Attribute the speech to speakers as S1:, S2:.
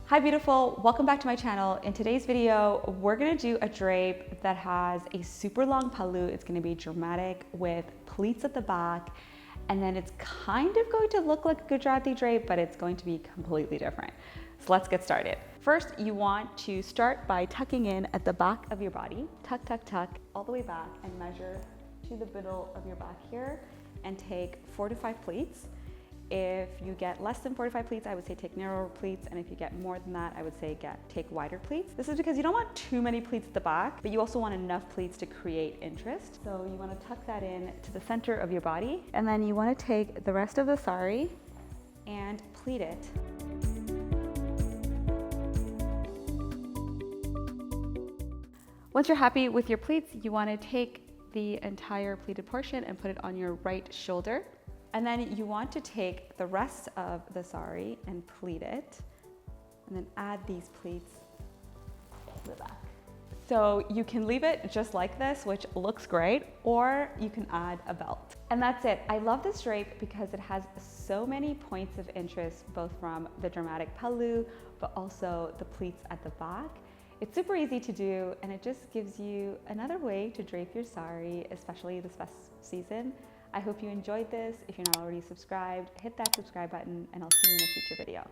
S1: Hi beautiful, welcome back to my channel. In today's video, we're gonna do a drape that has a super long pallu. It's gonna be dramatic with pleats at the back, and then it's kind of going to look like a Gujarati drape, but it's going to be completely different. So let's get started. First, you want to start by tucking in at the back of your body. Tuck, tuck, tuck, all the way back and measure to the middle of your back here and take 4 to 5 pleats. If you get less than 45 pleats, I would say take narrower pleats, and if you get more than that, I would say take wider pleats. This is because you don't want too many pleats at the back, but you also want enough pleats to create interest. So you want to tuck that in to the center of your body, and then you want to take the rest of the sari and pleat it. Once you're happy with your pleats, you want to take the entire pleated portion and put it on your right shoulder. And then you want to take the rest of the sari and pleat it, and then add these pleats to the back. So you can leave it just like this, which looks great, or you can add a belt. And that's it. I love this drape because it has so many points of interest, both from the dramatic pallu, but also the pleats at the back. It's super easy to do, and it just gives you another way to drape your sari, especially this festive season. I hope you enjoyed this. If you're not already subscribed, hit that subscribe button, and I'll see you in a future video.